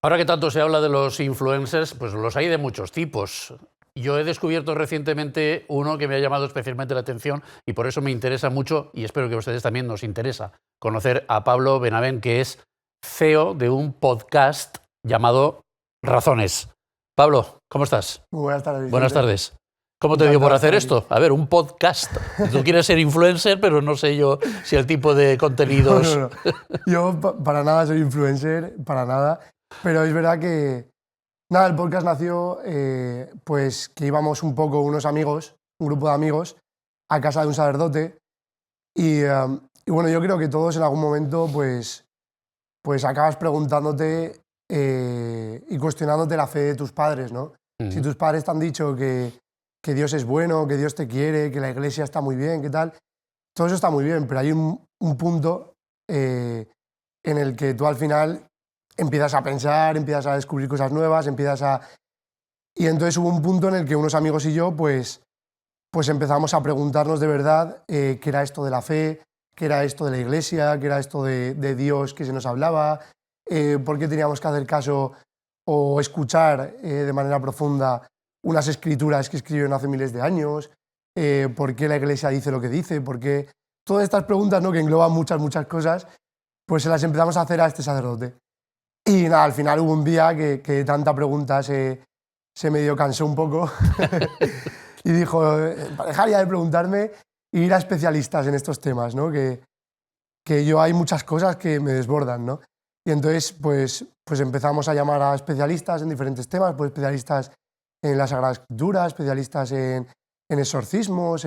Ahora que tanto se habla de los influencers, pues los hay de muchos tipos. Yo he descubierto recientemente uno que me ha llamado especialmente la atención y por eso me interesa mucho, y espero que a ustedes también nos interesa, conocer a Pablo Benavent, que es CEO de un podcast llamado Razones. Pablo, ¿cómo estás? Muy buenas tardes, Vicente. Buenas tardes. ¿Cómo te dio por hacer esto? A ver, un podcast. Tú quieres ser influencer, pero no sé yo si el tipo de contenidos... No. Yo para nada soy influencer, para nada. Pero es verdad que nada, el podcast nació pues que íbamos un poco unos amigos, un grupo de amigos, a casa de un sacerdote y bueno, yo creo que todos en algún momento pues acabas preguntándote y cuestionándote la fe de tus padres, ¿no? Si tus padres te han dicho que Dios es bueno, que Dios te quiere, que la iglesia está muy bien, ¿qué tal? Todo eso está muy bien, pero hay un punto en el que tú al final empiezas a pensar, empiezas a descubrir cosas nuevas, Y entonces hubo un punto en el que unos amigos y yo pues empezamos a preguntarnos de verdad qué era esto de la fe, qué era esto de la iglesia, qué era esto de Dios que se nos hablaba, por qué teníamos que hacer caso o escuchar de manera profunda unas escrituras que escribieron hace miles de años, por qué la iglesia dice lo que dice, por qué... Todas estas preguntas, ¿no?, que engloban muchas cosas, pues se las empezamos a hacer a este sacerdote. Y nada, al final hubo un día que tanta pregunta se medio cansó un poco y dijo, para dejar ya de preguntarme, ir a especialistas en estos temas, ¿no? Que yo hay muchas cosas que me desbordan, ¿no? Y entonces pues empezamos a llamar a especialistas en diferentes temas, pues especialistas en la Sagrada Escritura, especialistas en exorcismos,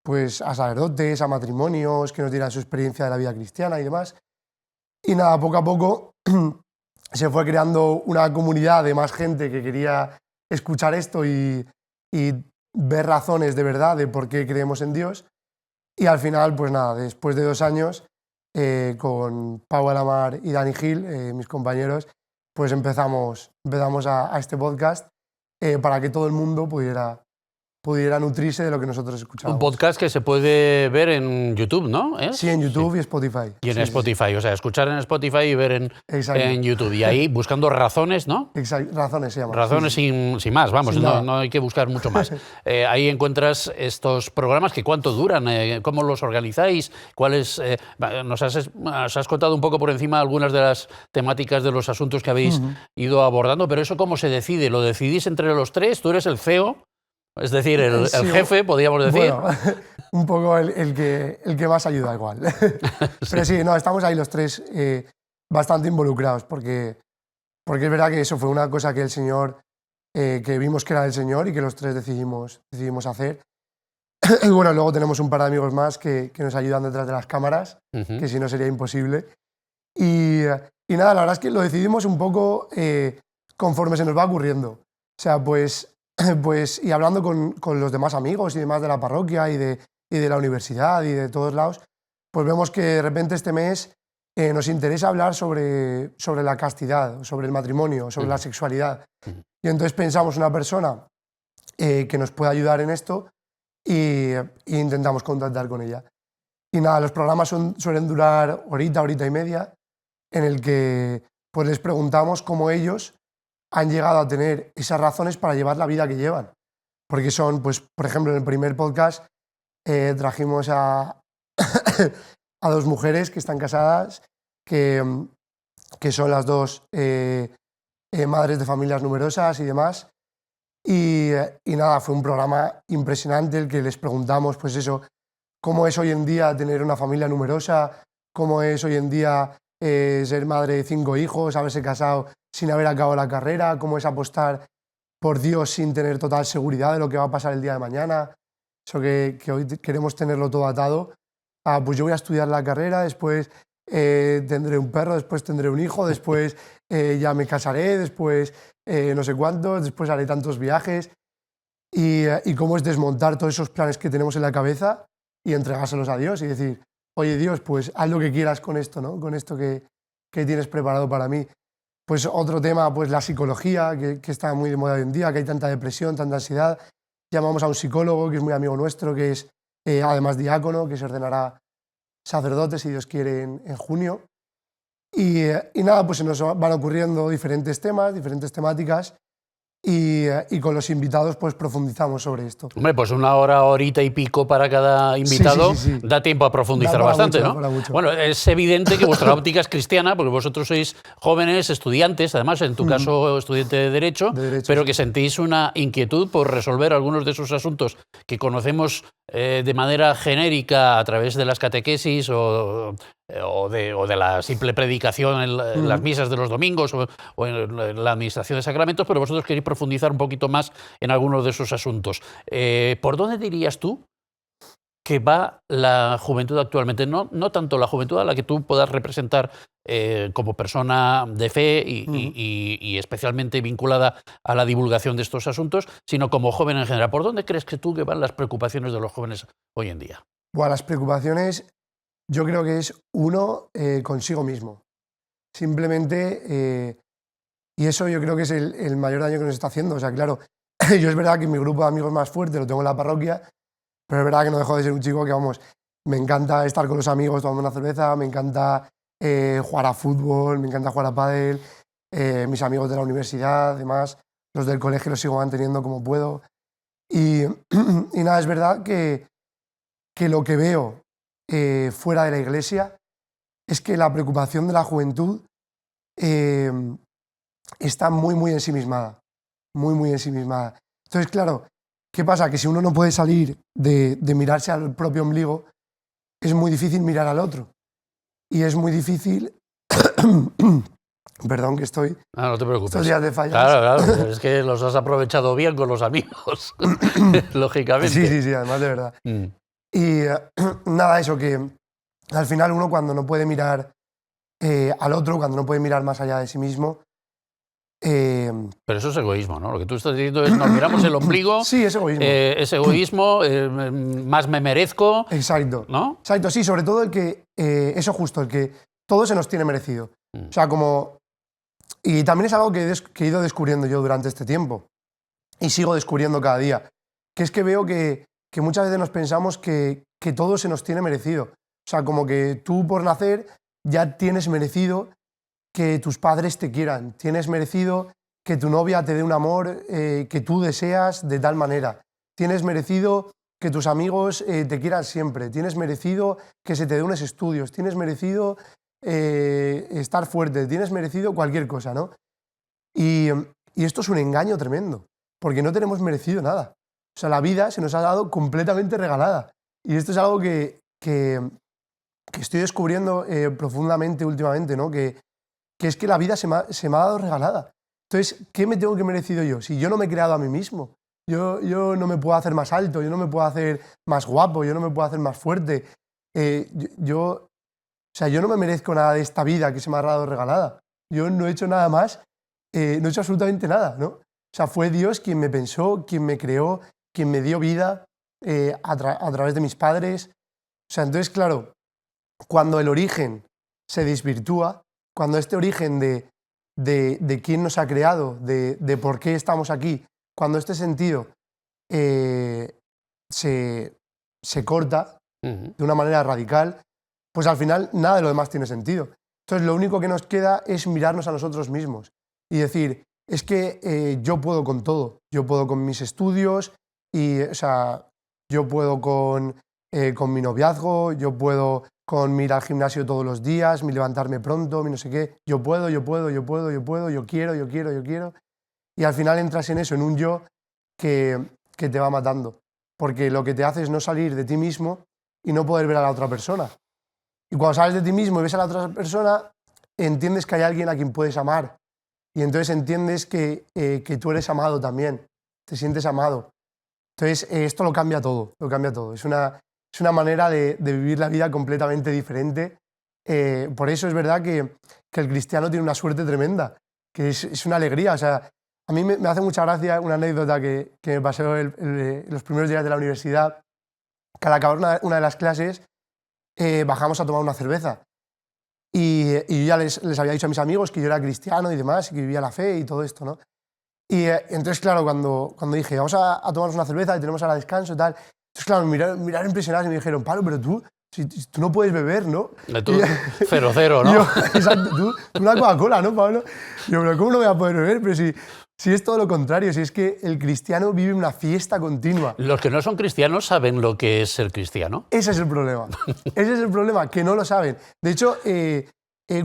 pues a sacerdotes, a matrimonios que nos dieran su experiencia de la vida cristiana y demás. Y nada, poco a poco se fue creando una comunidad de más gente que quería escuchar esto y ver razones de verdad de por qué creemos en Dios. Y al final, pues nada, después de 2 años, con Pau Alamar y Dani Gil, mis compañeros, pues empezamos a este podcast para que todo el mundo pudiera nutrirse de lo que nosotros escuchábamos. Un podcast que se puede ver en YouTube, ¿no? ¿Es? Sí, en YouTube y Spotify. Y en Sí, Spotify, sí. O sea, escuchar en Spotify y ver en YouTube. Y ahí buscando razones, ¿no? Exacto, Razones se llama. Razones sí, sí. sin más, vamos, Sin no, nada. no hay que buscar mucho más. Ahí encuentras estos programas que cuánto duran, cómo los organizáis, cuáles... nos has contado un poco por encima algunas de las temáticas de los asuntos que habéis ido abordando, pero eso ¿cómo se decide? ¿Lo decidís entre los tres? ¿Tú eres el CEO? Es decir, el jefe, podríamos decir. Bueno, un poco el que más ayuda igual. Pero sí, no, estamos ahí los tres bastante involucrados, porque es verdad que eso fue una cosa que el Señor, que vimos que era del Señor y que los tres decidimos hacer. Y bueno, luego tenemos un par de amigos más que nos ayudan detrás de las cámaras, que si no sería imposible. Y nada, la verdad es que lo decidimos un poco conforme se nos va ocurriendo. O sea, pues y hablando con los demás amigos y demás de la parroquia y de la universidad y de todos lados, pues vemos que de repente este mes nos interesa hablar sobre la castidad, sobre el matrimonio, sobre la sexualidad. Y entonces pensamos una persona que nos pueda ayudar en esto y intentamos contactar con ella. Y nada, los programas suelen durar horita y media, en el que pues les preguntamos cómo ellos han llegado a tener esas razones para llevar la vida que llevan. Porque son, pues, por ejemplo, en el primer podcast trajimos a 2 mujeres que están casadas, que son las 2 madres de familias numerosas y demás. Y nada, fue un programa impresionante el que les preguntamos, pues eso, cómo es hoy en día tener una familia numerosa, cómo es hoy en día ser madre de 5 hijos, haberse casado sin haber acabado la carrera, cómo es apostar por Dios sin tener total seguridad de lo que va a pasar el día de mañana. Eso que hoy queremos tenerlo todo atado. Pues yo voy a estudiar la carrera, después tendré un perro, después tendré un hijo, después ya me casaré, después no sé cuántos, después haré tantos viajes. Y cómo es desmontar todos esos planes que tenemos en la cabeza y entregárselos a Dios y decir, oye Dios, pues haz lo que quieras con esto, ¿no? Con esto que tienes preparado para mí. Pues otro tema, pues la psicología, que está muy de moda hoy en día, que hay tanta depresión, tanta ansiedad. Llamamos a un psicólogo, que es muy amigo nuestro, que es además diácono, que se ordenará sacerdote, si Dios quiere, en junio. Y nada, pues se nos van ocurriendo diferentes temas, diferentes temáticas, y con los invitados pues profundizamos sobre esto. Hombre, pues una hora, horita y pico para cada invitado, Sí. da tiempo a profundizar Da para bastante, mucho, ¿no? da para mucho. Bueno, es evidente que vuestra óptica es cristiana, porque vosotros sois jóvenes, estudiantes, además, en tu caso, estudiante de Derecho, pero que sentís una inquietud por resolver algunos de esos asuntos que conocemos de manera genérica a través de las catequesis o de la simple predicación en las misas de los domingos o en la administración de sacramentos, pero vosotros queréis profundizar un poquito más en algunos de esos asuntos. ¿Por dónde dirías tú que va la juventud actualmente? No tanto la juventud a la que tú puedas representar como persona de fe y especialmente vinculada a la divulgación de estos asuntos, sino como joven en general. ¿Por dónde crees que van las preocupaciones de los jóvenes hoy en día? Bueno, las preocupaciones yo creo que es uno consigo mismo. Simplemente, y eso yo creo que es el mayor daño que nos está haciendo. O sea, claro, yo es verdad que mi grupo de amigos más fuerte lo tengo en la parroquia, pero es verdad que no dejo de ser un chico que, vamos, me encanta estar con los amigos tomando una cerveza, me encanta jugar a fútbol, me encanta jugar a pádel, mis amigos de la universidad, además, los del colegio los sigo manteniendo como puedo. Y nada, es verdad que lo que veo fuera de la iglesia es que la preocupación de la juventud está muy ensimismada, muy ensimismada. Entonces, claro, ¿qué pasa? Que si uno no puede salir de mirarse al propio ombligo, es muy difícil mirar al otro. Y es muy difícil... Perdón, que estoy... No te preocupes. Estos días de fallas. Claro, es que los has aprovechado bien con los amigos, lógicamente. Sí, además de verdad. Y nada, eso, que al final uno cuando no puede mirar al otro, cuando no puede mirar más allá de sí mismo... Pero eso es egoísmo, ¿no? Lo que tú estás diciendo es nos miramos el ombligo. Sí, es egoísmo. Es egoísmo, más me merezco. Exacto. ¿No? Exacto, sí, sobre todo el que, eso justo, el que todo se nos tiene merecido. O sea, como... Y también es algo que he ido descubriendo yo durante este tiempo y sigo descubriendo cada día, que es que veo que muchas veces nos pensamos que todo se nos tiene merecido. O sea, como que tú por nacer ya tienes merecido que tus padres te quieran, tienes merecido que tu novia te dé un amor que tú deseas de tal manera, tienes merecido que tus amigos te quieran siempre, tienes merecido que se te dé unos estudios, tienes merecido estar fuerte, tienes merecido cualquier cosa, ¿no? Y esto es un engaño tremendo, porque no tenemos merecido nada. O sea, la vida se nos ha dado completamente regalada. Y esto es algo que estoy descubriendo profundamente últimamente, ¿no? Que es que la vida se me ha dado regalada. Entonces, ¿qué me tengo que merecido yo? Si yo no me he creado a mí mismo, yo no me puedo hacer más alto, yo no me puedo hacer más guapo, yo no me puedo hacer más fuerte. O sea, yo no me merezco nada de esta vida que se me ha dado regalada. Yo no he hecho nada más, no he hecho absolutamente nada, ¿no? O sea, fue Dios quien me pensó, quien me creó, quien me dio vida a través de mis padres. O sea, entonces, claro, cuando el origen se desvirtúa, cuando este origen de quién nos ha creado, de por qué estamos aquí, cuando este sentido se corta de una manera radical, pues al final nada de lo demás tiene sentido. Entonces lo único que nos queda es mirarnos a nosotros mismos y decir, es que yo puedo con todo, yo puedo con mis estudios, y, o sea, yo puedo con mi noviazgo, yo puedo con mi ir al gimnasio todos los días, mi levantarme pronto, mi no sé qué, yo puedo, yo quiero. Y al final entras en eso, en un yo que te va matando, porque lo que te hace es no salir de ti mismo y no poder ver a la otra persona. Y cuando sales de ti mismo y ves a la otra persona, entiendes que hay alguien a quien puedes amar. Y entonces entiendes que tú eres amado también, te sientes amado. Entonces esto lo cambia todo, lo cambia todo. Es una manera de vivir la vida completamente diferente. Por eso es verdad que el cristiano tiene una suerte tremenda, que es una alegría. O sea, a mí me hace mucha gracia una anécdota que me pasó los primeros días de la universidad, que al acabar una de las clases bajamos a tomar una cerveza. Y yo ya les había dicho a mis amigos que yo era cristiano y demás, y que vivía la fe y todo esto, ¿no? Y entonces, claro, cuando dije, vamos a tomarnos una cerveza y tenemos ahora descanso y tal, entonces, claro, me miraron impresionados y me dijeron, Pablo, pero tú si tú no puedes beber, ¿no? Tú, 0-0, ¿no? Yo, exacto, tú una Coca-Cola, ¿no, Pablo? Yo, pero ¿cómo no voy a poder beber? Pero si es todo lo contrario, si es que el cristiano vive una fiesta continua. Los que no son cristianos saben lo que es ser cristiano. Ese es el problema. Ese es el problema, que no lo saben. De hecho,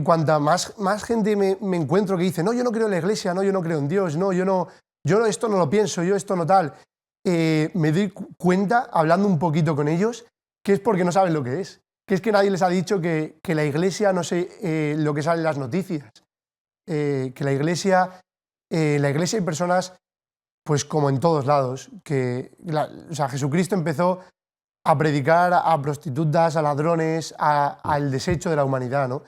cuanta más gente me encuentro que dice, no, yo no creo en la iglesia, no, yo no creo en Dios, no, yo esto no lo pienso, yo esto no tal, me doy cuenta, hablando un poquito con ellos, que es porque no saben lo que es. Que es que nadie les ha dicho que la iglesia no sé lo que sale en las noticias. Que la iglesia hay personas, pues como en todos lados, o sea, Jesucristo empezó a predicar a prostitutas, a ladrones, al desecho de la humanidad, ¿no?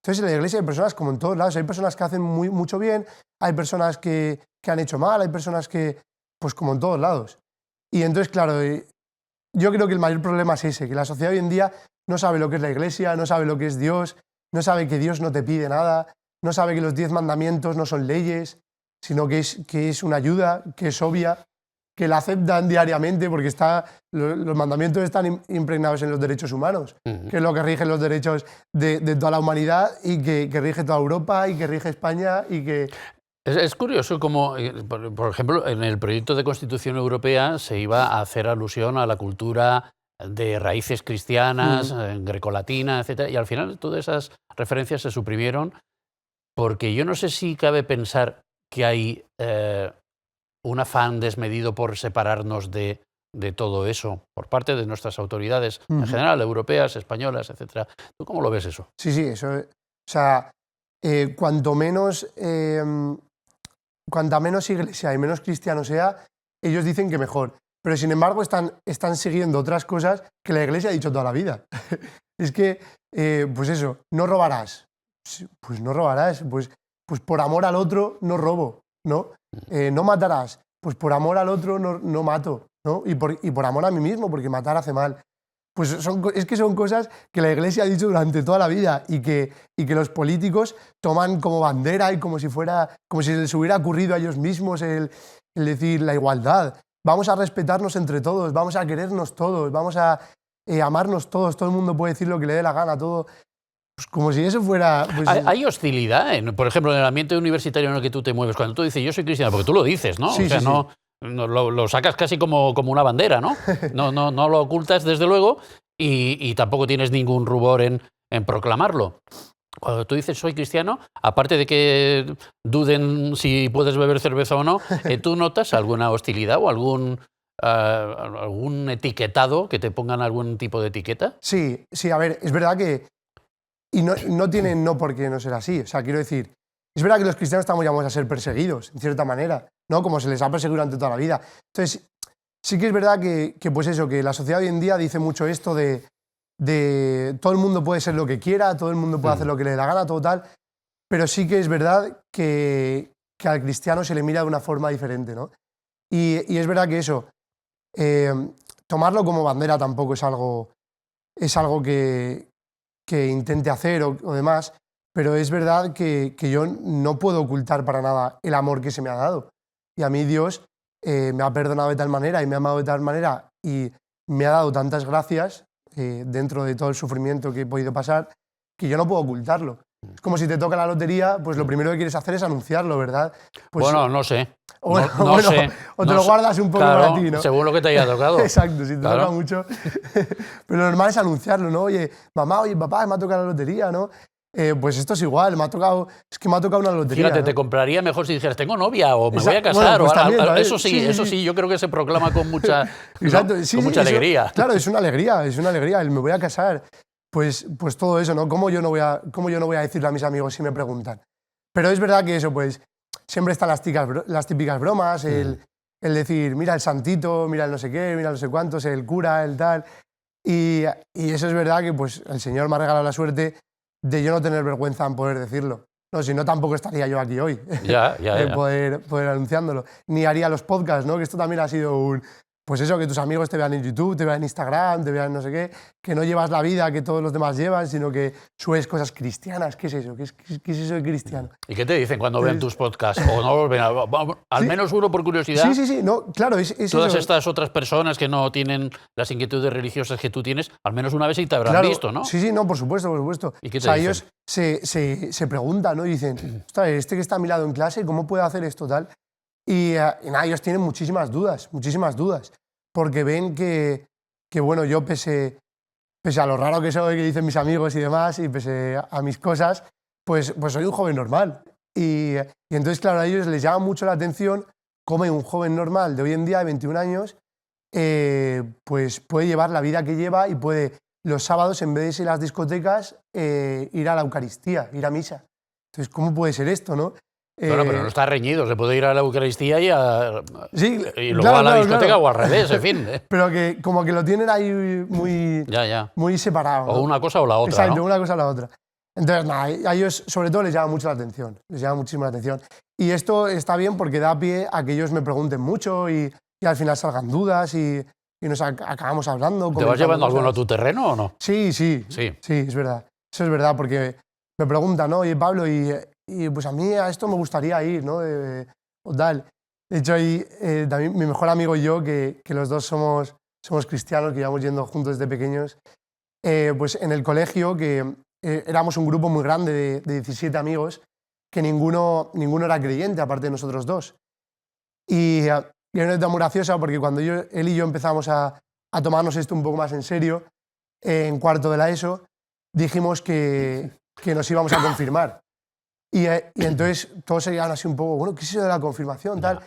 Entonces en la iglesia hay personas como en todos lados, hay personas que hacen mucho bien, hay personas que han hecho mal, hay personas que, pues como en todos lados. Y entonces, claro, yo creo que el mayor problema es ese, que la sociedad hoy en día no sabe lo que es la iglesia, no sabe lo que es Dios, no sabe que Dios no te pide nada, no sabe que los 10 mandamientos no son leyes, sino que es una ayuda, que es obvia, que la aceptan diariamente porque los mandamientos están impregnados en los derechos humanos, que es lo que rige los derechos de toda la humanidad y que rige toda Europa y que rige España y que... Es curioso como, por ejemplo, en el proyecto de Constitución Europea se iba a hacer alusión a la cultura de raíces cristianas, grecolatinas, etc. Y al final todas esas referencias se suprimieron porque yo no sé si cabe pensar que hay un afán desmedido por separarnos de todo eso por parte de nuestras autoridades, en general, europeas, españolas, etc. ¿Tú cómo lo ves eso? Sí, eso... O sea, cuanta menos iglesia y menos cristiano sea, ellos dicen que mejor. Pero sin embargo están siguiendo otras cosas que la iglesia ha dicho toda la vida. Es que, pues eso, no robarás. Pues no robarás. Pues por amor al otro no robo, ¿no? No matarás. Pues por amor al otro no mato, ¿no? Y por amor a mí mismo, porque matar hace mal. Pues es que son cosas que la iglesia ha dicho durante toda la vida y que los políticos toman como bandera y como si les hubiera ocurrido a ellos mismos el decir la igualdad. Vamos a respetarnos entre todos, vamos a querernos todos, vamos a amarnos todos, todo el mundo puede decir lo que le dé la gana, todo. Pues como si eso fuera... Pues, ¿Hay hostilidad, por ejemplo, en el ambiente universitario en el que tú te mueves? Cuando tú dices, yo soy cristiano, porque tú lo dices, ¿no? Sí, o sea, sí, no, lo sacas casi como una bandera, ¿no? No lo ocultas, desde luego, y tampoco tienes ningún rubor en proclamarlo. Cuando tú dices soy cristiano, aparte de que duden si puedes beber cerveza o no, ¿tú notas alguna hostilidad o algún etiquetado, que te pongan algún tipo de etiqueta? Sí, a ver, es verdad que... Y no tienen no por qué no ser así. O sea, quiero decir, es verdad que los cristianos estamos llamados a ser perseguidos, en cierta manera, ¿no? Como se les ha perseguido durante toda la vida. Entonces, sí que es verdad que pues eso, que la sociedad hoy en día dice mucho esto de todo el mundo puede ser lo que quiera, todo el mundo puede hacer lo que le dé la gana, todo tal, pero sí que es verdad que al cristiano se le mira de una forma diferente, ¿no? Y es verdad que eso, tomarlo como bandera tampoco es algo que intente hacer o demás, pero es verdad que yo no puedo ocultar para nada el amor que se me ha dado. Y a mí Dios me ha perdonado de tal manera y me ha amado de tal manera y me ha dado tantas gracias dentro de todo el sufrimiento que he podido pasar, que yo no puedo ocultarlo. Es como si te toca la lotería, pues lo primero que quieres hacer es anunciarlo, ¿verdad? Pues, bueno, no sé. No sé. O te lo guardas un poco para ti, ¿no? Según lo que te haya tocado. Exacto, si te toca mucho. Pero lo normal es anunciarlo, ¿no? Oye, mamá, oye, papá, me ha tocado la lotería, ¿no? Pues esto es igual, me ha tocado una lotería. Fíjate, ¿no? Te compraría mejor si dijeras, tengo novia o me voy a casar. Bueno, pues también, eso sí, yo creo que se proclama con mucha, mucha alegría. Claro, es una alegría, el me voy a casar. Pues todo eso, ¿no? ¿Cómo yo no voy a decirle a mis amigos si me preguntan? Pero es verdad que eso, pues, siempre están las típicas bromas, el decir, mira el santito, mira el no sé qué, mira el no sé cuántos, el cura, el tal. Y eso es verdad que pues, el Señor me ha regalado la suerte de yo no tener vergüenza en poder decirlo. No, si no, tampoco estaría yo aquí hoy, Ya. Poder anunciándolo. Ni haría los podcasts, ¿no? Que esto también ha sido pues eso, que tus amigos te vean en YouTube, te vean en Instagram, te vean no sé qué, que no llevas la vida que todos los demás llevan, sino que subes cosas cristianas. ¿Qué es eso? ¿Qué es eso de cristiano? ¿Y qué te dicen cuando ven tus podcasts? ¿O no los ven? Al Sí. menos uno por curiosidad. Sí, no, claro, es Todas eso. estas otras personas que no tienen las inquietudes religiosas que tú tienes, al menos una vez sí te habrán Claro, visto, ¿no? Sí, no, por supuesto, por supuesto. ¿Y qué O te sea, dicen? ellos se preguntan, ¿no? Y dicen, ostras, este que está a mi lado en clase, ¿cómo puede hacer esto tal? Y nada, ellos tienen muchísimas dudas, porque ven que bueno, yo pese a lo raro que soy, que dicen mis amigos y demás, y pese a mis cosas, pues soy un joven normal. Y entonces, claro, a ellos les llama mucho la atención cómo un joven normal de hoy en día, de 21 años, pues puede llevar la vida que lleva y puede los sábados, en vez de ir a las discotecas, ir a la Eucaristía, ir a misa. Entonces, ¿cómo puede ser esto, no? Bueno, pero no está reñido, se puede ir a la Eucaristía Sí, y luego claro, a la claro, discoteca claro. o al revés, en fin. Pero que como que lo tienen ahí muy, Ya. muy separado. O ¿no? una cosa o la otra, Exacto, ¿no? una cosa a la otra. Entonces, nada, a ellos sobre todo les llama mucho la atención, les llama muchísimo la atención. Y esto está bien porque da pie a que ellos me pregunten mucho y al final salgan dudas y nos acabamos hablando. ¿Te vas llevando alguno a cosas. tu terreno o no? Sí, Sí. es verdad. Eso es verdad, porque me preguntan, ¿no? Oye, Pablo, y pues a mí a esto me gustaría ir, ¿no? O tal. De hecho, ahí también mi mejor amigo y yo, que los dos somos cristianos, que íbamos yendo juntos desde pequeños, pues en el colegio, que éramos un grupo muy grande de 17 amigos, que ninguno era creyente, aparte de nosotros dos. Y hay una anécdota muy graciosa, porque cuando él y yo empezamos a tomarnos esto un poco más en serio, en cuarto de la ESO, dijimos que nos íbamos a confirmar. Y entonces todos se quedaron así un poco, bueno, ¿qué es eso de la confirmación? Tal.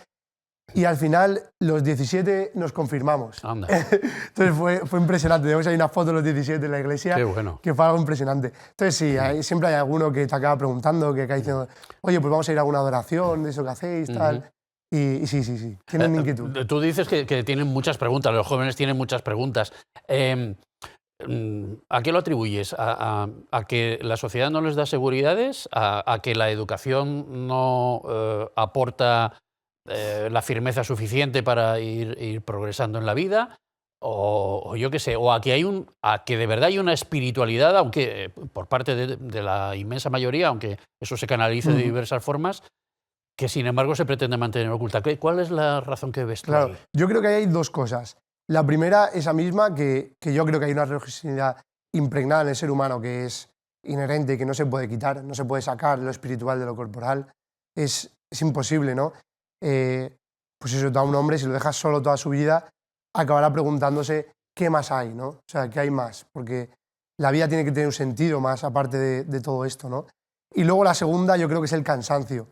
Y al final, los 17 nos confirmamos. Anda. Entonces fue impresionante. Tenemos ahí una foto de los 17 en la iglesia, Qué bueno. que fue algo impresionante. Entonces sí, siempre hay alguno que te acaba preguntando, que acaba diciendo, oye, pues vamos a ir a alguna adoración de eso que hacéis, tal. Y sí, tienen inquietud. Tú dices que tienen muchas preguntas, los jóvenes tienen muchas preguntas. ¿A qué lo atribuyes? ¿A que la sociedad no les da seguridades? ¿A que la educación no aporta la firmeza suficiente para ir progresando en la vida? O yo qué sé, o a que de verdad hay una espiritualidad, aunque por parte de la inmensa mayoría, aunque eso se canalice de diversas formas, que sin embargo se pretende mantener oculta. ¿Cuál es la razón que ves tú Claro, ahí? yo creo que hay dos cosas. La primera, esa misma, que yo creo que hay una religiosidad impregnada en el ser humano que es inherente, que no se puede quitar, no se puede sacar lo espiritual de lo corporal. Es imposible, ¿no? Pues eso, a un hombre, si lo dejas solo toda su vida, acabará preguntándose qué más hay, ¿no? O sea, qué hay más, porque la vida tiene que tener un sentido más aparte de todo esto, ¿no? Y luego la segunda, yo creo que es el cansancio.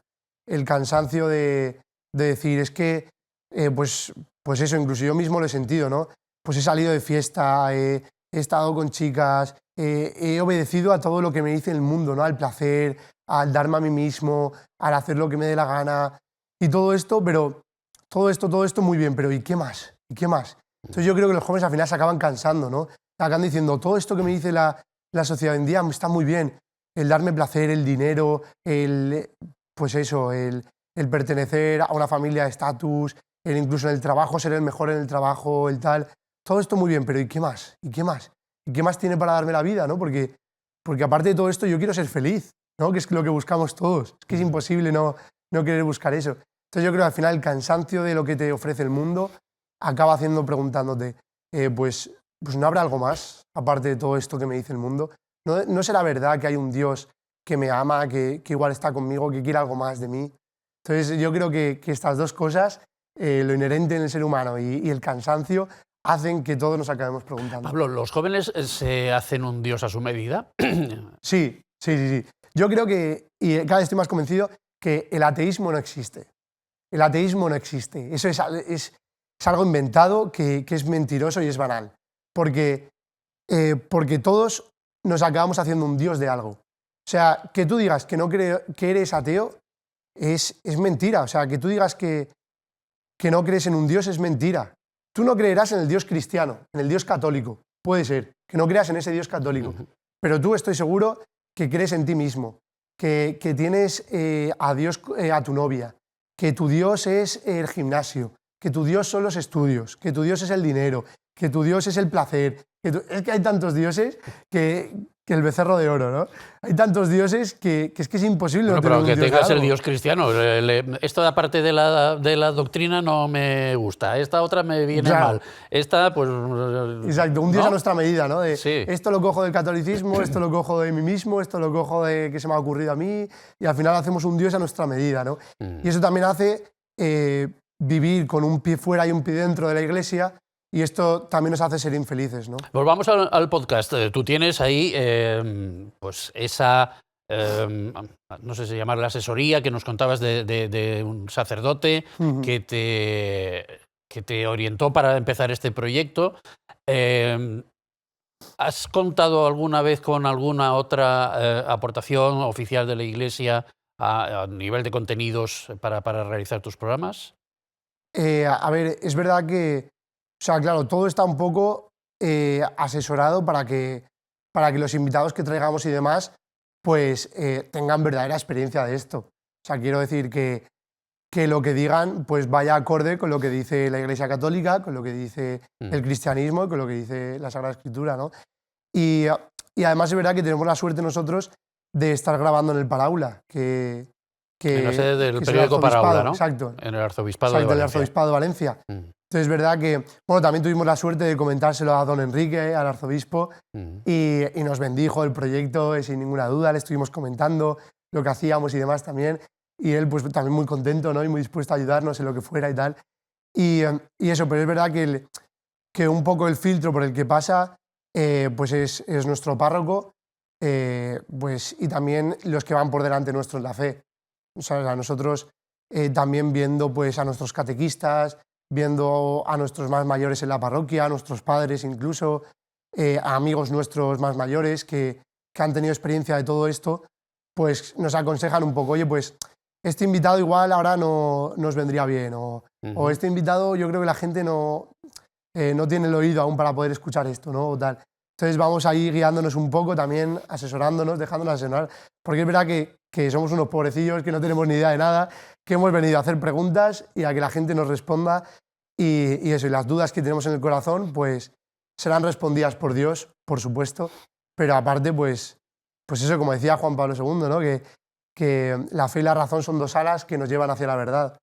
El cansancio de decir, es que, pues eso, incluso yo mismo lo he sentido, ¿no? Pues he salido de fiesta, he estado con chicas, he obedecido a todo lo que me dice el mundo, ¿no? Al placer, al darme a mí mismo, al hacer lo que me dé la gana y todo esto, pero todo esto muy bien, pero ¿y qué más? ¿Y qué más? Entonces yo creo que los jóvenes al final se acaban cansando, ¿no? Acaban diciendo, todo esto que me dice la sociedad hoy en día está muy bien, el darme placer, el dinero, pues eso, el pertenecer a una familia de estatus, el incluso en el trabajo ser el mejor en el trabajo, el tal. Todo esto muy bien, pero ¿y qué más? ¿Y qué más? ¿Y qué más tiene para darme la vida? ¿No? Porque aparte de todo esto yo quiero ser feliz, ¿no? Que es lo que buscamos todos. Es que es imposible no querer buscar eso. Entonces yo creo que al final el cansancio de lo que te ofrece el mundo acaba haciendo preguntándote, pues ¿no habrá algo más aparte de todo esto que me dice el mundo? ¿No será verdad que hay un Dios que me ama, que igual está conmigo, que quiere algo más de mí? Entonces yo creo que estas dos cosas, lo inherente en el ser humano y el cansancio, hacen que todos nos acabemos preguntando. Pablo, ¿los jóvenes se hacen un Dios a su medida? Sí. Yo creo que, y cada vez estoy más convencido, que el ateísmo no existe. El ateísmo no existe. Eso es algo inventado que es mentiroso y es banal. Porque todos nos acabamos haciendo un Dios de algo. O sea, que tú digas que que eres ateo es mentira. O sea, que tú digas que no crees en un Dios es mentira. Tú no creerás en el Dios cristiano, en el Dios católico. Puede ser que no creas en ese Dios católico. Pero tú estoy seguro que crees en ti mismo, que tienes a Dios, a tu novia, que tu Dios es el gimnasio, que tu Dios son los estudios, que tu Dios es el dinero, que tu Dios es el placer. Es que hay tantos dioses que el becerro de oro, ¿no? Hay tantos dioses que es imposible. Bueno, no tener pero que un dios tengas de el algo. Dios cristiano. Esta parte de la doctrina no me gusta. Esta otra me viene Claro. mal. Esta, pues... Exacto, un Dios ¿no? a nuestra medida, ¿no? De, Sí. Esto lo cojo del catolicismo, esto lo cojo de mí mismo, esto lo cojo de que se me ha ocurrido a mí, y al final hacemos un Dios a nuestra medida, ¿no? Y eso también hace vivir con un pie fuera y un pie dentro de la Iglesia, y esto también nos hace ser infelices, ¿no? Volvamos al podcast. Tú tienes ahí pues esa, no sé si llamarla asesoría, que nos contabas de un sacerdote que te orientó para empezar este proyecto. ¿Has contado alguna vez con alguna otra aportación oficial de la Iglesia a nivel de contenidos para realizar tus programas? A ver, es verdad que, o sea, claro, todo está un poco asesorado para que los invitados que traigamos y demás, pues tengan verdadera experiencia de esto. O sea, quiero decir que lo que digan pues vaya acorde con lo que dice la Iglesia Católica, con lo que dice el cristianismo, con lo que dice la Sagrada Escritura, ¿no? Y además es verdad que tenemos la suerte nosotros de estar grabando en el Paraula, que en la sede del que es el periódico Paraula, ¿no? Exacto. En el Arzobispado Exacto, de el Valencia. Arzobispado de Valencia. Entonces es verdad que, bueno, también tuvimos la suerte de comentárselo a don Enrique, al arzobispo, y nos bendijo el proyecto sin ninguna duda, le estuvimos comentando lo que hacíamos y demás también, y él pues también muy contento, ¿no? Y muy dispuesto a ayudarnos en lo que fuera y tal. Y eso, pero es verdad que un poco el filtro por el que pasa pues es nuestro párroco, pues, y también los que van por delante nuestro en la fe. O sea, a nosotros también viendo pues, a nuestros catequistas, viendo a nuestros más mayores en la parroquia, a nuestros padres incluso, a amigos nuestros más mayores que han tenido experiencia de todo esto, pues nos aconsejan un poco, oye, pues este invitado igual ahora no nos vendría bien, o este invitado yo creo que la gente no tiene el oído aún para poder escuchar esto, ¿no? O tal. Entonces vamos ahí guiándonos un poco, también asesorándonos, dejándonos asesorar, porque es verdad que somos unos pobrecillos que no tenemos ni idea de nada, que hemos venido a hacer preguntas y a que la gente nos responda, y eso, y las dudas que tenemos en el corazón, pues serán respondidas por Dios, por supuesto, pero aparte, pues eso, como decía Juan Pablo II, ¿no? Que la fe y la razón son dos alas que nos llevan hacia la verdad.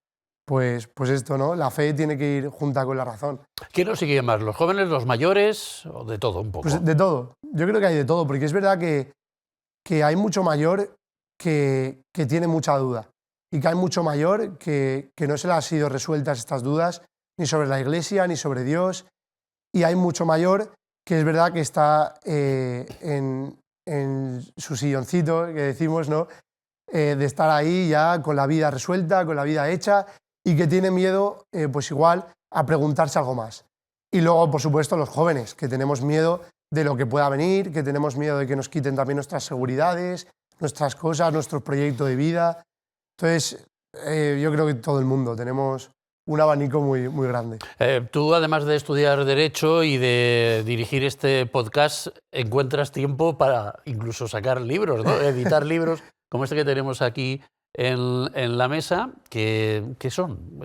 Pues esto, ¿no? La fe tiene que ir junta con la razón. ¿Quién nos sigue más? ¿Los jóvenes, los mayores o de todo un poco? Pues de todo. Yo creo que hay de todo, porque es verdad que hay mucho mayor que tiene mucha duda y que hay mucho mayor que no se le han sido resueltas estas dudas ni sobre la Iglesia ni sobre Dios, y hay mucho mayor que es verdad que está en su silloncito, que decimos, ¿no? De estar ahí ya con la vida resuelta, con la vida hecha, y que tiene miedo, pues igual, a preguntarse algo más. Y luego, por supuesto, los jóvenes, que tenemos miedo de lo que pueda venir, que tenemos miedo de que nos quiten también nuestras seguridades, nuestras cosas, nuestro proyecto de vida. Entonces, yo creo que todo el mundo tenemos un abanico muy, muy grande. Tú, además de estudiar Derecho y de dirigir este podcast, encuentras tiempo para incluso sacar libros, ¿no? Editar libros como este que tenemos aquí en la mesa. ¿Qué son?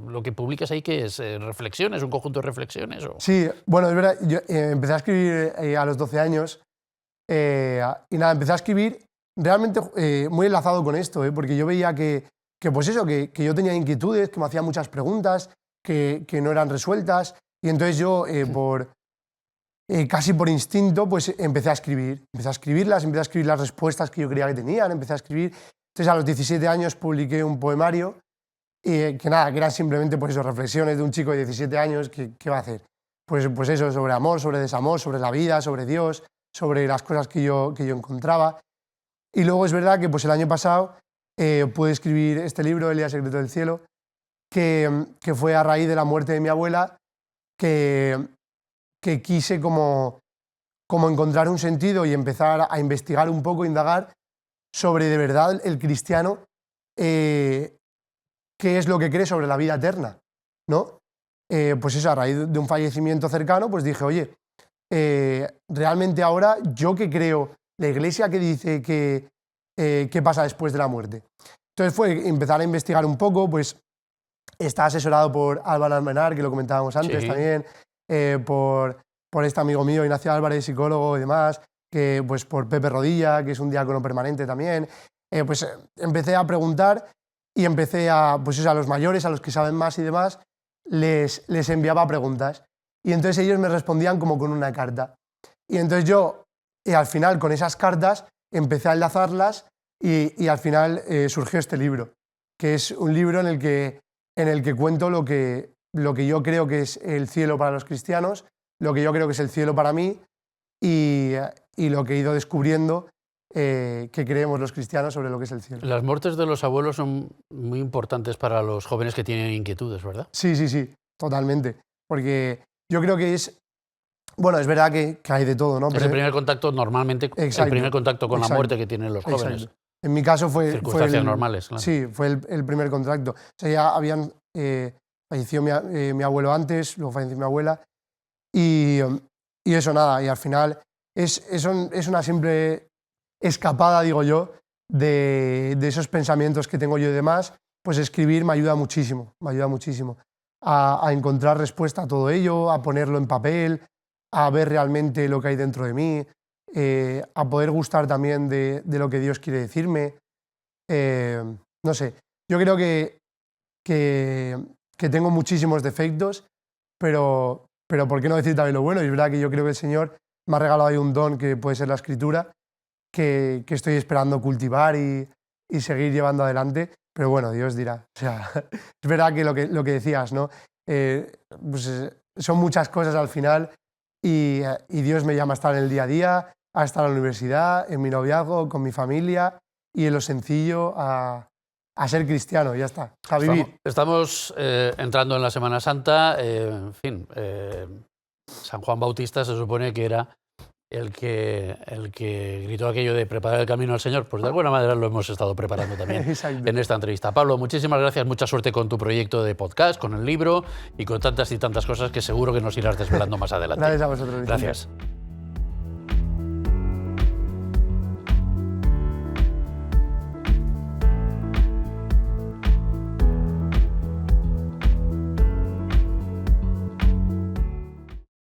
Lo que publicas ahí, ¿qué es? ¿Reflexiones? ¿Un conjunto de reflexiones? ¿O? Sí, bueno, es verdad, yo empecé a escribir a los 12 años y nada, empecé a escribir realmente muy enlazado con esto, porque yo veía que pues eso, que yo tenía inquietudes, que me hacían muchas preguntas, que no eran resueltas, y entonces yo, casi por instinto, pues empecé a escribirlas, empecé a escribir las respuestas que yo creía que tenían, empecé a escribir. Entonces a los 17 años publiqué un poemario, que eran simplemente pues eso, reflexiones de un chico de 17 años, ¿qué va a hacer? Pues eso, sobre amor, sobre desamor, sobre la vida, sobre Dios, sobre las cosas que yo encontraba. Y luego es verdad que pues el año pasado pude escribir este libro, El día secreto del cielo, que fue a raíz de la muerte de mi abuela, que quise como encontrar un sentido y empezar a investigar un poco, indagar sobre de verdad el cristiano, qué es lo que cree sobre la vida eterna, ¿no? Pues eso, a raíz de un fallecimiento cercano, pues dije, oye, realmente ahora, ¿yo qué creo? La Iglesia que dice qué pasa después de la muerte. Entonces fue empezar a investigar un poco, pues Está asesorado por Álvaro Almenar, que lo comentábamos antes también, por este amigo mío, Ignacio Álvarez, psicólogo y demás, que, pues por Pepe Rodilla, que es un diácono permanente también. Pues empecé a preguntar y empecé a, pues eso, a los mayores, a los que saben más y demás, les enviaba preguntas. Y entonces ellos me respondían como con una carta. Y entonces yo, al final, con esas cartas, empecé a enlazarlas y al final surgió este libro, que es un libro en el que cuento lo que yo creo que es el cielo para los cristianos, lo que yo creo que es el cielo para mí y lo que he ido descubriendo que creemos los cristianos sobre lo que es el cielo. Las muertes de los abuelos son muy importantes para los jóvenes que tienen inquietudes, ¿verdad? Sí, totalmente. Porque yo creo que es... Bueno, es verdad que hay de todo, ¿no? Es el primer contacto, normalmente, Exacto, el primer contacto con la muerte que tienen los jóvenes. Exacto. En mi caso fue... Circunstancias normales, claro. Sí, fue el primer contacto. O sea, ya habían... falleció mi abuelo antes, luego falleció mi abuela. Y eso nada, y al final es una simple escapada, digo yo, de esos pensamientos que tengo yo y demás. Pues escribir me ayuda muchísimo a encontrar respuesta a todo ello, a ponerlo en papel, a ver realmente lo que hay dentro de mí, a poder gustar también de lo que Dios quiere decirme. No sé, yo creo que tengo muchísimos defectos, pero ¿por qué no decir también lo bueno? Y es verdad que yo creo que el Señor me ha regalado ahí un don que puede ser la escritura, que estoy esperando cultivar y seguir llevando adelante, pero bueno, Dios dirá. O sea, es verdad que lo que decías, ¿no? Pues, son muchas cosas al final y Dios me llama a estar en el día a día, a estar en la universidad, en mi noviazgo, con mi familia y en lo sencillo a ser cristiano, ya está, a vivir. Estamos entrando en la Semana Santa, en fin, San Juan Bautista se supone que era el que gritó aquello de preparar el camino al Señor, pues de alguna manera lo hemos estado preparando también en esta entrevista. Pablo, muchísimas gracias, mucha suerte con tu proyecto de podcast, con el libro y con tantas y tantas cosas que seguro que nos irás desvelando más adelante. Gracias a vosotros. Gracias.